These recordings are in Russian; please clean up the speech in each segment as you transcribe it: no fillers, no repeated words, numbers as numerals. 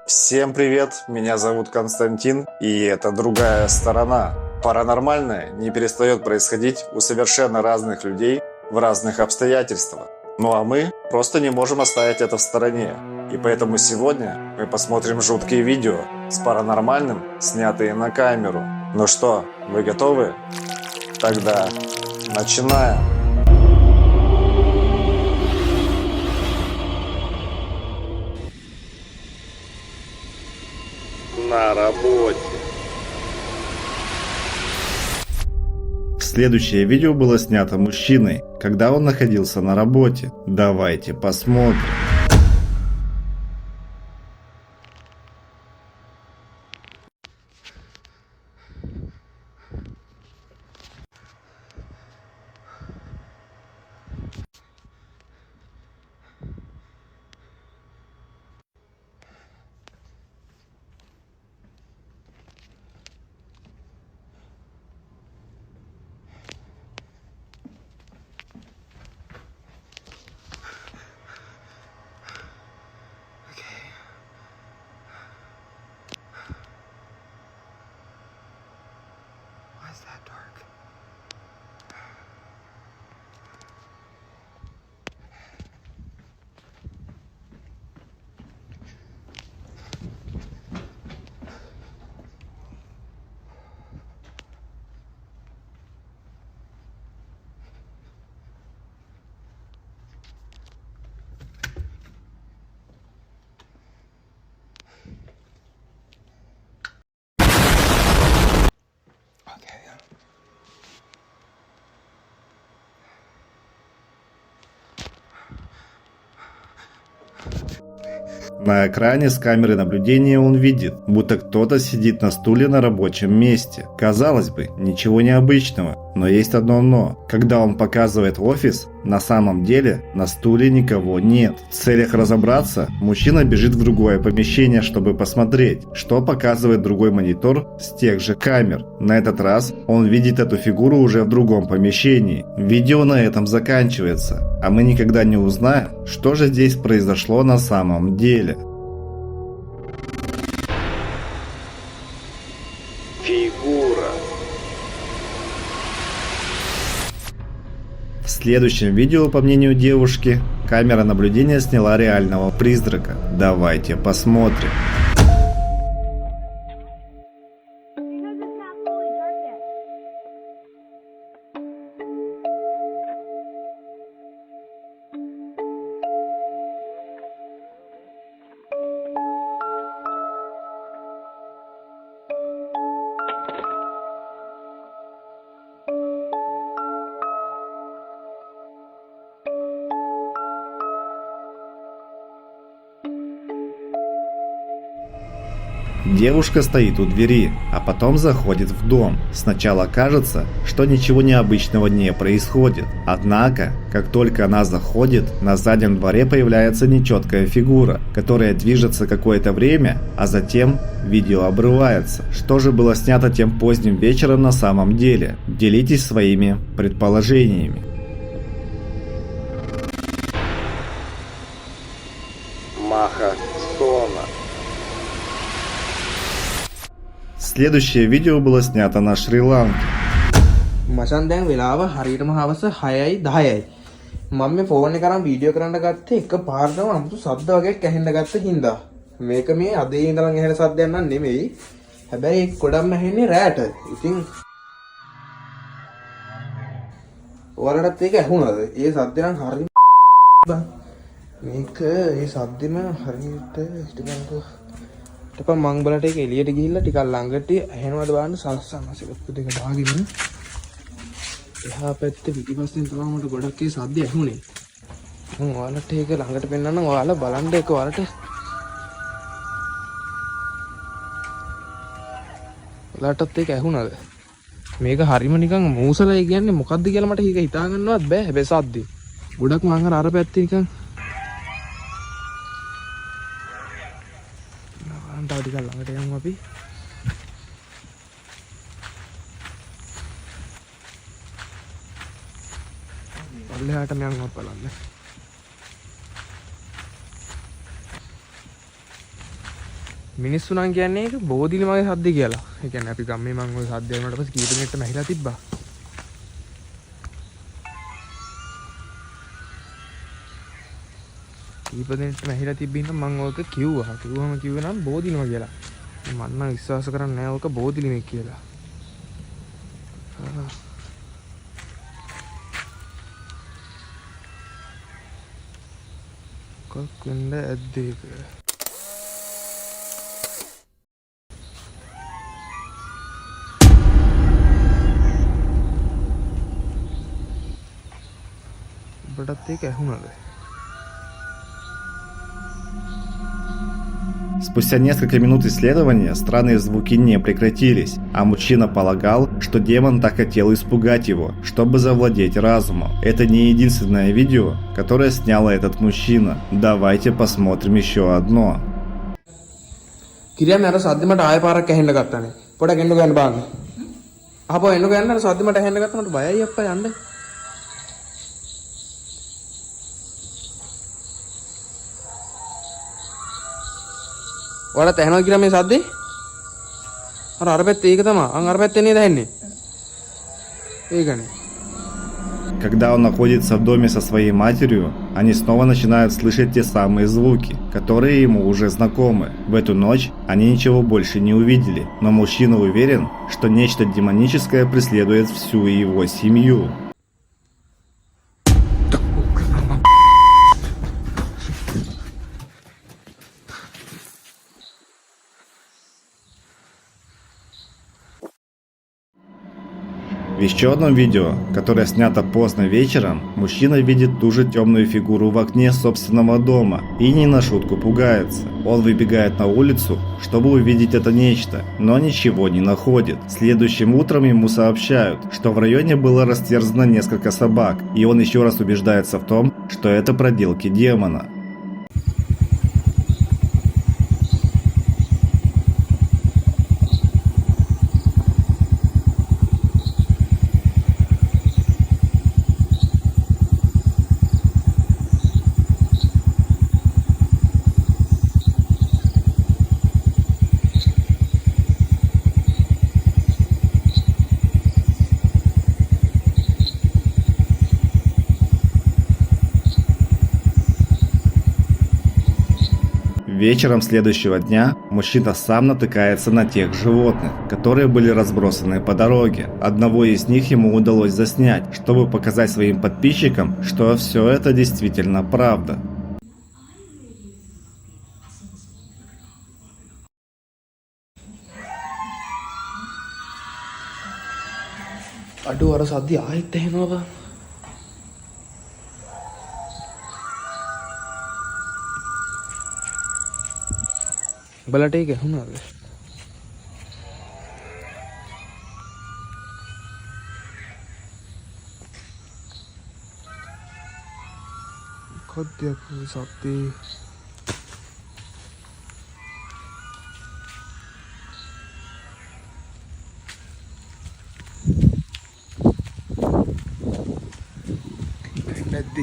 Всем привет, меня зовут Константин, и это другая сторона. Паранормальное не перестает происходить у совершенно разных людей в разных обстоятельствах. Ну а мы просто не можем оставить это в стороне. И поэтому сегодня мы посмотрим жуткие видео с паранормальным, снятые на камеру. Ну что, вы готовы? Тогда начинаем! На работе. Следующее видео было снято мужчиной, когда он находился на работе. Давайте посмотрим. Why is that dark? Okay. На экране с камеры наблюдения он видит, будто кто-то сидит на стуле на рабочем месте. Казалось бы, ничего необычного, но есть одно но. Когда он показывает офис, на самом деле на стуле никого нет. В целях разобраться, мужчина бежит в другое помещение, чтобы посмотреть, что показывает другой монитор с тех же камер. На этот раз он видит эту фигуру уже в другом помещении. Видео на этом заканчивается, а мы никогда не узнаем, что же здесь произошло на самом деле. Фигура. В следующем видео, по мнению девушки, камера наблюдения сняла реального призрака. Давайте посмотрим. Because it's not fully dark yet. Девушка стоит у двери, а потом заходит в дом. Сначала кажется, что ничего необычного не происходит. Однако, как только она заходит, на заднем дворе появляется нечеткая фигура, которая движется какое-то время, а затем видео обрывается. Что же было снято тем поздним вечером на самом деле? Делитесь своими предположениями. Маха Сона. Следующее видео было снято на Шри-Ланке. මචන් දැන් වෙලාව හරියටම හවස 6යි 10යි. මම මේ ෆෝන් එක අරන් වීඩියෝ කරන්න ගත්තේ එක පාරටම අමුතු ශබ්ද වගේක් ඇහෙන්න ගත්ත හින්දා. මේක මේ අදේ ඉඳන් ඇහෙන ශබ්දයක් නන් නෙමෙයි. හැබැයි ඒක ගොඩක්ම ඇහෙන්නේ රැට. ඉතින් ඔයාලටත් ඒක ඇහුණාද? ඒ ශබ්දේ නම් හරිය බං. මේක ඒ ශබ්දෙම හරියට හිටගන්නකෝ. ඊට මං බලට ඒක එළියට ගිහිල්ලා ටිකක් ළඟට ඇහෙනවද බලන්න සලස්සන්න සෙලප්පු දෙක දාගෙන එහා පැත්තේ පිටිපස්සෙන් තමයි මට ගොඩක් ඒ සද්ද ඇහුනේ. මම ඔයාලට ඒක ළඟට පෙන්නන්නම් ඔයාලා බලන්න ඒක ඔයාලටත් ඒක ඇහුණාද? මේක හරිම නිකන් මූසලයි කියන්නේ මොකද්ද කියලා මට ඒක හිතා ගන්නවත් බෑ. හැබැයි සද්දේ ගොඩක් මං අර පැත්තේ නිකන් තව ටිකක් ළඟට යමු අපි. පල්ලෙහාට මම බලන්න. මිනිස්සු නම් කියන්නේ ඒක බෝධිලි මගේ සද්ද කියලා. ඒ කියන්නේ අපි ගම්මේ මං ওই සද්ද වුණාට පස්සේ කීප දෙනෙක්ට මැහිලා තිබ්බා. කීප දෙනෙක්ට මැහිලා තිබ්බින්න මං ඔයක කිව්වා. කිව්වම කිව්වේ නම් බෝධිලිම කියලා. මම නම් විශ්වාස කරන්නේ නැහැ ඔක බෝධිලිමේ කියලා. කොක්කෙන්ද ඇද්දේක. ඔබටත් ඒක ඇහුණාද? Спустя несколько минут исследования странные звуки не прекратились, а мужчина полагал, что демон так хотел испугать его, чтобы завладеть разумом. Это не единственное видео, которое снял этот мужчина. Давайте посмотрим еще одно. කිරියම් අර සද්ද මට ආයෙ පාරක් ඇහෙන්න ගත්තානේ. පොඩක් එන්න ගන්න බාන්න. අහපුවා එන්න ගන්න අර සද්ද මට ඇහෙන්න ගත්තා මට බයයි අප්පා යන්න. ඔයාලට ඇහෙනවා කියලා මේ සද්දේ? අර පැත්තේ ඒක තමයි. අර පැත්තේ නේද ඇහෙන්නේ? ඒකනේ. Когда он находится в доме со своей матерью, они снова начинают слышать те самые звуки, которые ему уже знакомы. В эту ночь они ничего больше не увидели, но мужчина уверен, что нечто демоническое преследует всю его семью. В еще одном видео, которое снято поздно вечером, мужчина видит ту же темную фигуру в окне собственного дома и не на шутку пугается. Он выбегает на улицу, чтобы увидеть это нечто, но ничего не находит. Следующим утром ему сообщают, что в районе было растерзано несколько собак, и он еще раз убеждается в том, что это проделки демона. Вечером следующего дня мужчина сам натыкается на тех животных, которые были разбросаны по дороге. Одного из них ему удалось заснять, чтобы показать своим подписчикам, что все это действительно правда. අඩෝ අර සද්දි ආයෙත් ඇහෙනවා බං. බලට ඒක ඇහුණාද? මොකක්ද මේ සද්දේ? නැද්ද?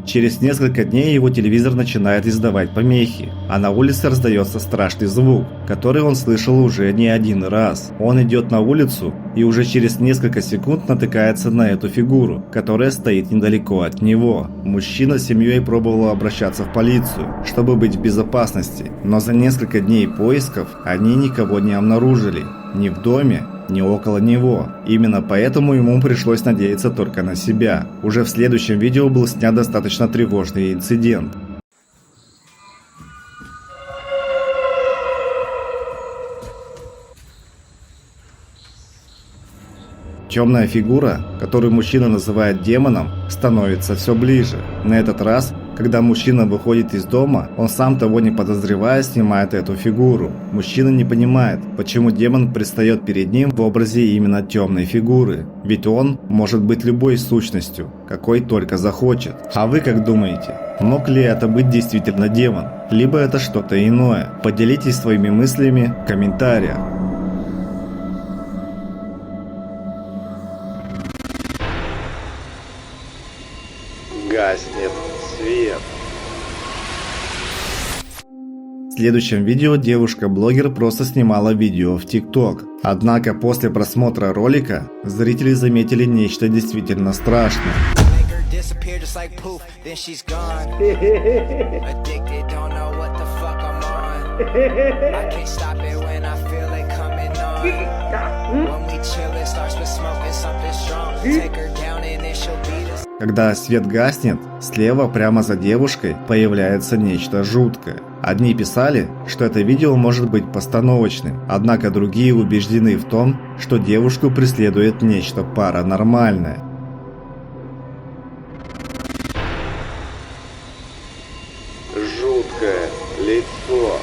Через несколько дней его телевизор начинает издавать помехи, а на улице раздается страшный звук, который он слышал уже не один раз. Он идет на улицу и уже через несколько секунд натыкается на эту фигуру, которая стоит недалеко от него. Мужчина с семьей пробовал обращаться в полицию, чтобы быть в безопасности, но за несколько дней поисков они никого не обнаружили, ни в доме, ни около него. Именно поэтому ему пришлось надеяться только на себя. Уже в следующем видео был снят достаточно тревожный инцидент. Темная фигура, которую мужчина называет демоном, становится все ближе. На этот раз, когда мужчина выходит из дома, он сам того не подозревая снимает эту фигуру. Мужчина не понимает, почему демон предстает перед ним в образе именно темной фигуры. Ведь он может быть любой сущностью, какой только захочет. А вы как думаете? Мог ли это быть действительно демон? Либо это что-то иное? Поделитесь своими мыслями в комментариях. Гаснет свет. В следующем видео девушка-блогер просто снимала видео в ТикТок. Однако после просмотра ролика зрители заметили нечто действительно страшное. Disappear just like poof, then she's gone. Addicted, don't know what the fuck I'm on. I can't stop it when I feel it coming on. When we chill, it starts with smoking something strong. Take her down and then she'll beat us. Когда свет гаснет, слева прямо за девушкой появляется нечто жуткое. Одни писали, что это видео может быть постановочным, однако другие убеждены в том, что девушку преследует нечто паранормальное. Жуткое лицо.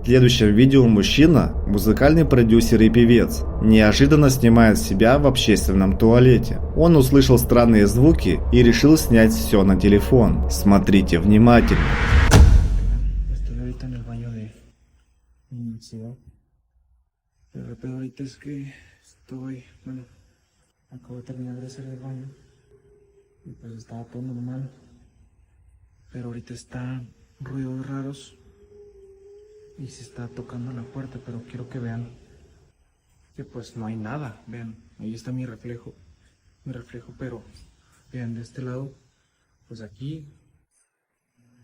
В следующем видео мужчина, музыкальный продюсер и певец, неожиданно снимает себя в общественном туалете. Он услышал странные звуки и решил снять все на телефон. Смотрите внимательно. Estoy ahorita en el baño de la universidad. Pero el pedo ahorita es que acabo de terminar de hacer el baño. Y pues estaba todo normal. Pero ahorita está ruidos raros. Y se está tocando la puerta, pero quiero que vean que pues no hay nada. Vean, ahí está mi reflejo. Pero vean de este lado, pues aquí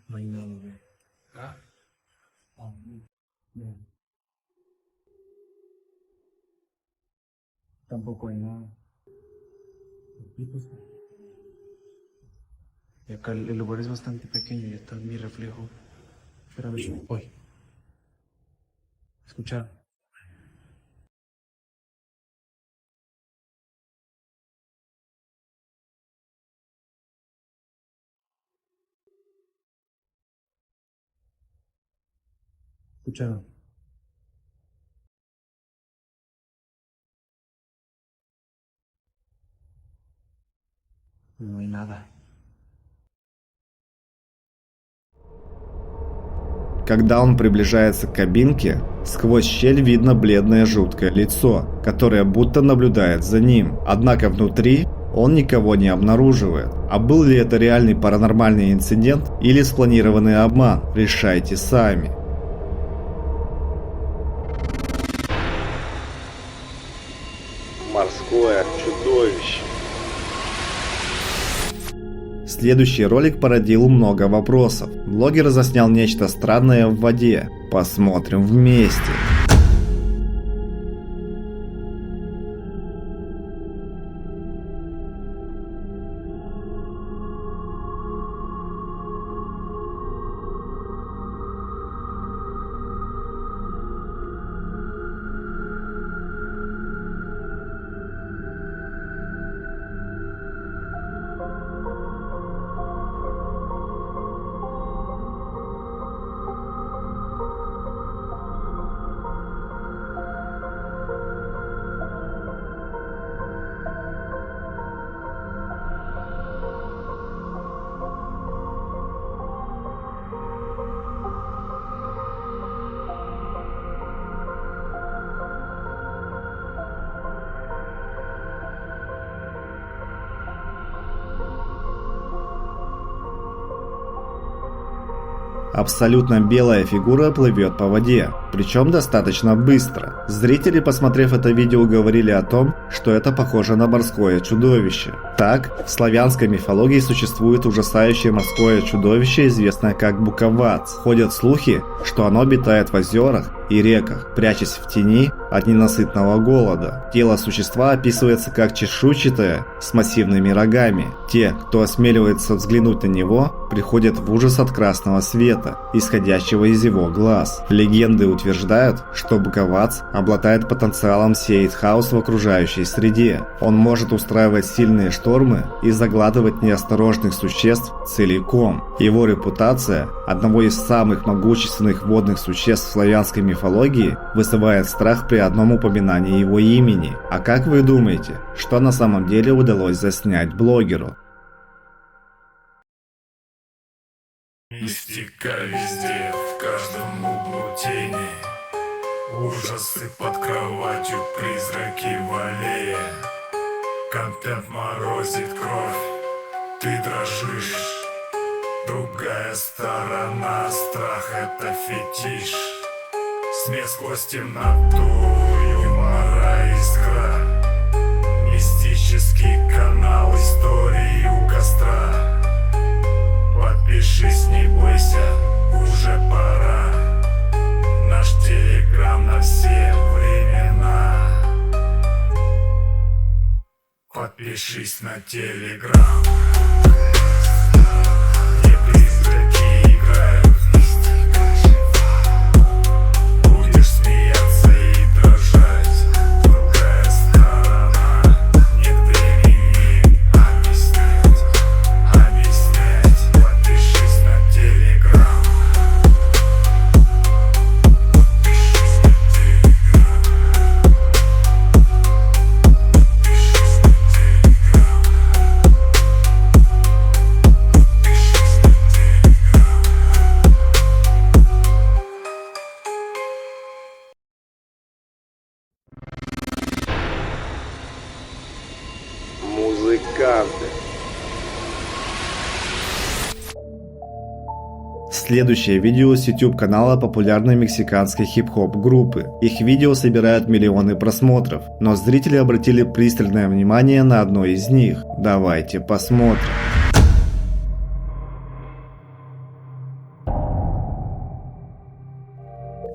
no hay nada. Vean. Acá. Vean. Tampoco hay nada. Aquí, pues. Y acá el lugar es bastante pequeño y está mi reflejo. Pero a ver, hoy. Escuchar. Escucharon. No hay nada. Когда он приближается к кабинке, сквозь щель видно бледное жуткое лицо, которое будто наблюдает за ним. Однако внутри он никого не обнаруживает. А был ли это реальный паранормальный инцидент или спланированный обман? Решайте сами. Морское чудовище. Следующий ролик породил много вопросов. Блогер заснял нечто странное в воде. Посмотрим вместе. Абсолютно белая фигура плывет по воде, причем достаточно быстро. Зрители, посмотрев это видео, говорили о том, что это похоже на морское чудовище. Так, в славянской мифологии существует ужасающее морское чудовище, известное как Буковац. Ходят слухи, что оно обитает в озерах и реках, прячась в тени от ненасытного голода. Тело существа описывается как чешуйчатое, с массивными рогами. Те, кто осмеливается взглянуть на него, приходят в ужас от красного света, исходящего из его глаз. Легенды утверждают, что Буковац обладает потенциалом сеять хаос в окружающей среде. Он может устраивать сильные штормы и заглатывать неосторожных существ целиком. Его репутация одного из самых могущественных водных существ в славянской мифологии вызывает страх при одном упоминании его имени. А как вы думаете, что на самом деле удалось заснять блогеру? Мистика везде, в каждом углу тени. Ужасы под кроватью, призраки в аллее. Контент морозит кровь, ты дрожишь. Другая сторона, страх это фетиш. Смех сквозь темноту, юмора искра. Мистический канал истории у костра. Подпишись, не бойся, уже пора. Наш телеграм на все времена. Подпишись на телеграм. Где призраки играют. Будешь смеяться и дрожать. Другая сторона. Нет времени объяснять. Подпишись на телеграм. Подпишись на телеграм. Подпишись на телеграм. Подпишись на телеграм. Музыканты. Следующее видео с YouTube канала популярной мексиканской хип-хоп группы. Их видео собирают миллионы просмотров, но зрители обратили пристальное внимание на одно из них. Давайте посмотрим.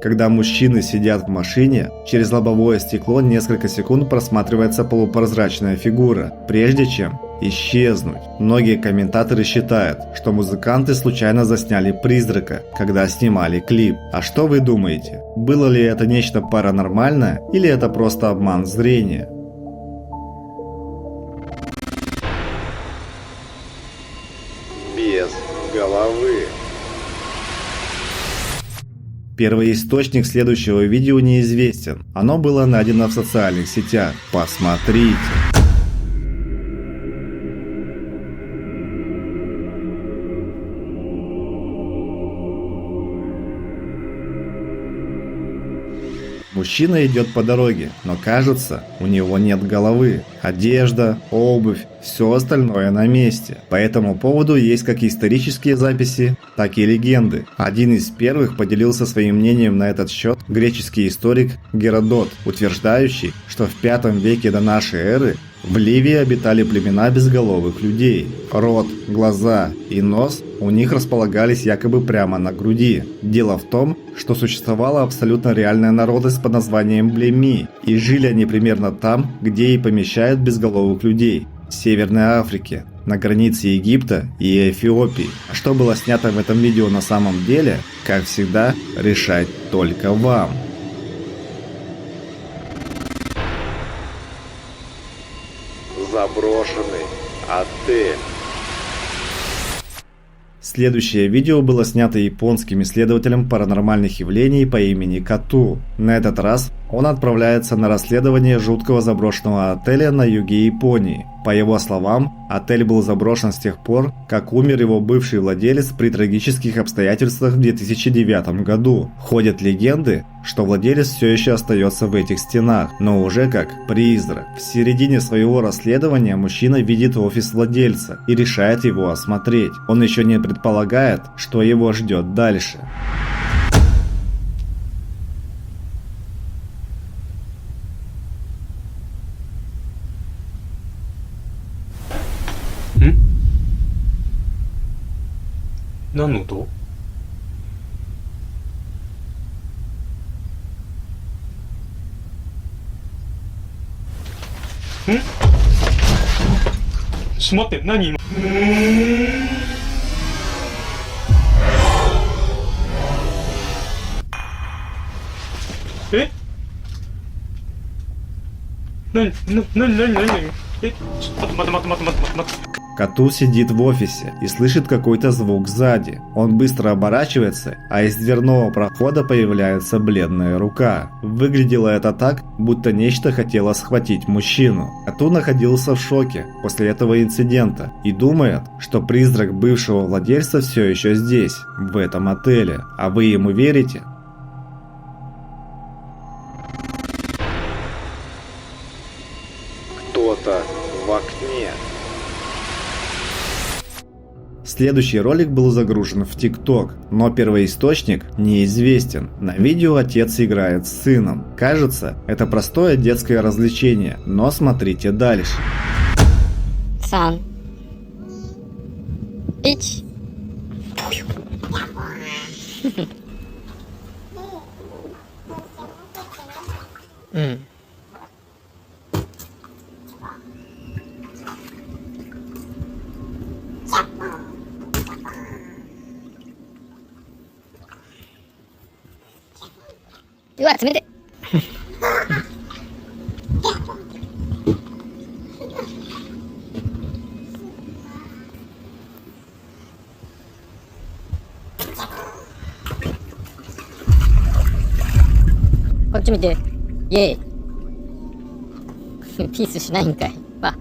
Когда мужчины сидят в машине, через лобовое стекло несколько секунд просматривается полупрозрачная фигура, прежде чем исчезнуть. Многие комментаторы считают, что музыканты случайно засняли призрака, когда снимали клип. А что вы думаете? Было ли это нечто паранормальное или это просто обман зрения? Без головы. Первоисточник следующего видео неизвестен. Оно было найдено в социальных сетях. Посмотрите. Мужчина идет по дороге, но кажется, у него нет головы. Одежда, обувь, все остальное на месте. По этому поводу есть как исторические записи, так и легенды. Один из первых поделился своим мнением на этот счет греческий историк Геродот, утверждающий, что в V веке до нашей эры в Ливии обитали племена безголовых людей. Рот, глаза и нос у них располагались якобы прямо на груди. Дело в том, что существовала абсолютно реальная народность под названием Блеми, и жили они примерно там, где и помещают безголовых людей – в Северной Африке, на границе Египта и Эфиопии. А что было снято в этом видео на самом деле, как всегда, решать только вам. Заброшенный отель. Следующее видео было снято японским исследователем паранормальных явлений по имени Кату. На этот раз он отправляется на расследование жуткого заброшенного отеля на юге Японии. По его словам, отель был заброшен с тех пор, как умер его бывший владелец при трагических обстоятельствах в 2009 году. Ходят легенды, что владелец все еще остается в этих стенах, но уже как призрак. В середине своего расследования мужчина видит офис владельца и решает его осмотреть. Он еще не предполагает, что его ждет дальше. Нануто? Смотри, нани. Кату сидит в офисе и слышит какой-то звук сзади. Он быстро оборачивается, а из дверного прохода появляется бледная рука. Выглядело это так, будто нечто хотело схватить мужчину. Кату находился в шоке после этого инцидента и думает, что призрак бывшего владельца все еще здесь, в этом отеле. А вы ему верите? Кто-то в окне. Следующий ролик был загружен в ТикТок, но первоисточник неизвестен. На видео отец играет с сыном. Кажется, это простое детское развлечение, но смотрите дальше. 3、1。うんうわ、冷てこっち見て。イェイ。ピースしないんかい。わ。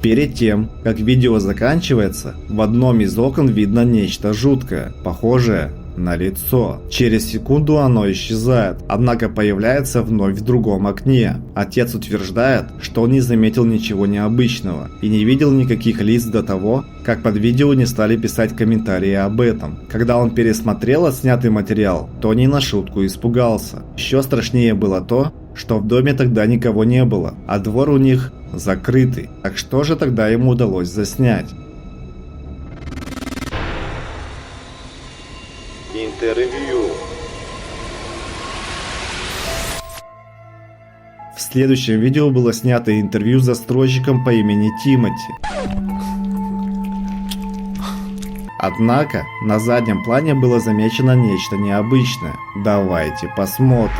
Перед тем, как видео заканчивается, в одном из окон видно нечто жуткое, похожее на лицо. Через секунду оно исчезает, однако появляется вновь в другом окне. Отец утверждает, что он не заметил ничего необычного и не видел никаких лиц до того, как под видео не стали писать комментарии об этом. Когда он пересмотрел отснятый материал, то не на шутку испугался. Еще страшнее было то, что в доме тогда никого не было, а двор у них закрытый. Так что же тогда ему удалось заснять? Интервью. В следующем видео было снято интервью с застройщиком по имени Тимоти. Однако на заднем плане было замечено нечто необычное. Давайте посмотрим.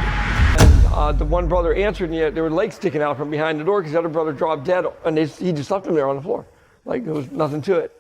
The one brother answered, and there were legs sticking out from behind the door because the other brother dropped dead, and he just left him there on the floor. Like there was nothing to it.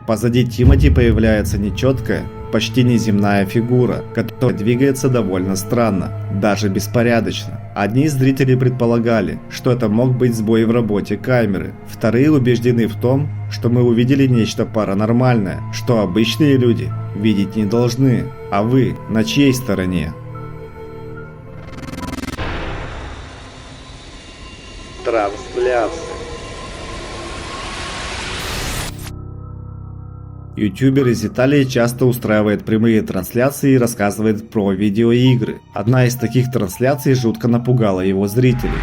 Позади Тимоти появляется нечеткая, почти неземная фигура, которая двигается довольно странно, даже беспорядочно. Одни из зрителей предполагали, что это мог быть сбой в работе камеры. Вторые убеждены в том, что мы увидели нечто паранормальное, что обычные люди видеть не должны. А вы на чьей стороне? Трансляция. Ютубер из Италии часто устраивает прямые трансляции и рассказывает про видеоигры. Одна из таких трансляций жутко напугала его зрителей.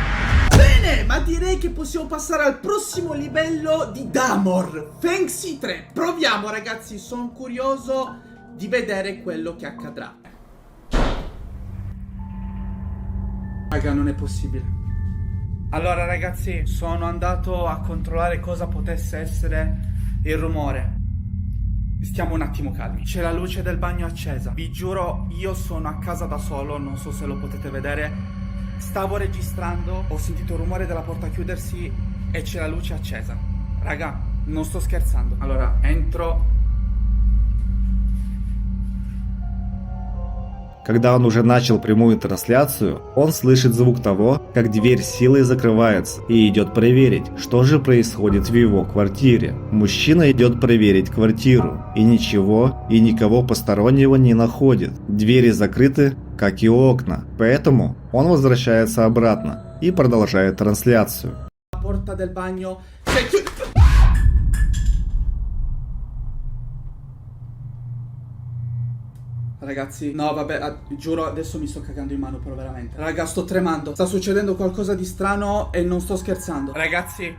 Bene, ma direi che possiamo passare al prossimo livello di Damor. Fenxi 3. Proviamo ragazzi, sono curioso di vedere quello che accadrà. Raga, non è possibile. Allora ragazzi, sono andato a controllare cosa potesse essere il rumore. Stiamo un attimo calmi. C'è la luce del bagno accesa. Vi giuro, io sono a casa da solo, non so se lo potete vedere. Stavo registrando, ho sentito il rumore della porta chiudersi e c'è la luce accesa. Raga, non sto scherzando. Allora, entro. Когда он уже начал прямую трансляцию, он слышит звук того, как дверь силой закрывается, и идет проверить, что же происходит в его квартире. Мужчина идет проверить квартиру, и ничего и никого постороннего не находит. Двери закрыты, как и окна, поэтому он возвращается обратно и продолжает трансляцию. Porta del bagno. Ragazzi, no vabbè, giuro adesso mi sto cagando in mano però veramente. Raga, sto tremando. Sta succedendo qualcosa di strano e non sto scherzando. Ragazzi,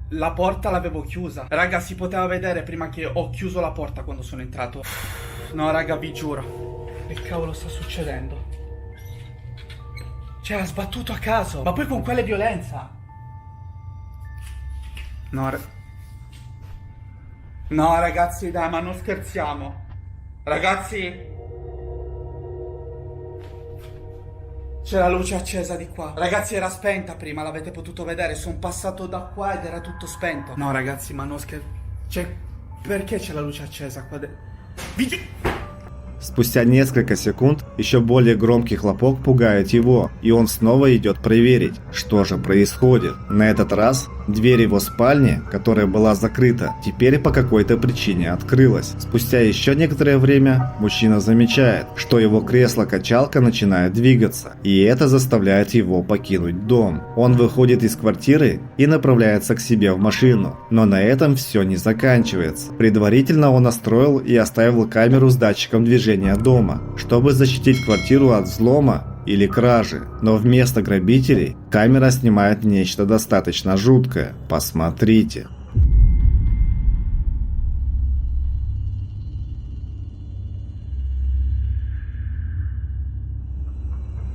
la porta l'avevo chiusa. Raga, si poteva vedere prima che ho chiuso la porta quando sono entrato. No, raga, vi giuro. Che cavolo sta succedendo? Cioè, ha sbattuto a caso. Ma poi con quale violenza? No, ragazzi, dai, ma non scherziamo. Ragazzi, c'è la luce accesa di qua. Ragazzi, era spenta prima, l'avete potuto vedere. Sono passato da qua ed era tutto spento. No, ragazzi, ma non scherzo. Cioè, perché c'è la luce accesa qua? Спустя несколько секунд еще более громкий хлопок пугает его, и он снова идет проверить, что же происходит. На этот раз Дверь его спальни, которая была закрыта, теперь по какой-то причине открылась. Спустя еще некоторое время мужчина замечает, что его кресло-качалка начинает двигаться, и это заставляет его покинуть дом. Он выходит из квартиры и направляется к себе в машину. Но на этом все не заканчивается. Предварительно он настроил и оставил камеру с датчиком движения дома, чтобы защитить квартиру от взлома или кражи. Но вместо грабителей камера снимает нечто достаточно жуткое. Посмотрите.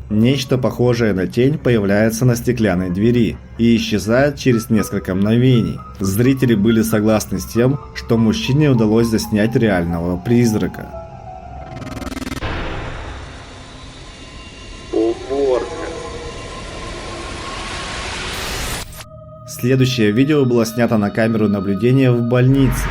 Нечто похожее на тень появляется на стеклянной двери и исчезает через несколько мгновений. Зрители были согласны с тем, что мужчине удалось заснять реального призрака. Уборка. Следующее видео было снято на камеру наблюдения в больнице.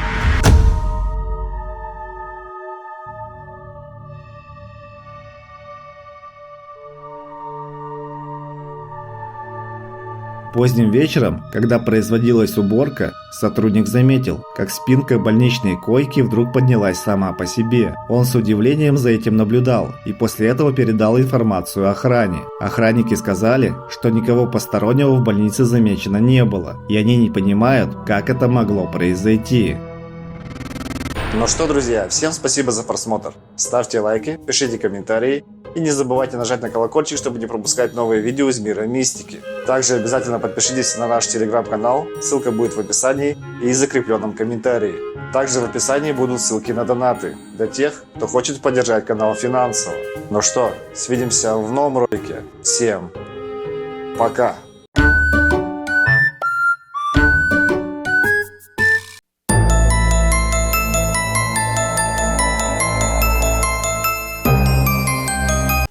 Поздним вечером, когда производилась уборка, сотрудник заметил, как спинка больничной койки вдруг поднялась сама по себе. Он с удивлением за этим наблюдал и после этого передал информацию охране. Охранники сказали, что никого постороннего в больнице замечено не было, и они не понимают, как это могло произойти. Ну что, друзья, всем спасибо за просмотр. Ставьте лайки, пишите комментарии и не забывайте нажать на колокольчик, чтобы не пропускать новые видео из мира мистики. Также обязательно подпишитесь на наш телеграм-канал, ссылка будет в описании и закрепленном комментарии. Также в описании будут ссылки на донаты для тех, кто хочет поддержать канал финансово. Ну что, свидимся в новом ролике. Всем пока!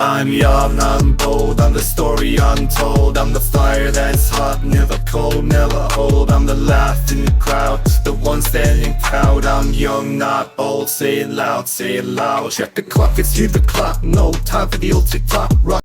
I'm young, I'm bold, I'm the story untold. I'm the fire that's hot, never cold, never old. I'm the laugh in the crowd, the one standing proud. I'm young, not old, say it loud, say it loud. Check the clock, it's 2 o'clock, no time for the old tick-tock.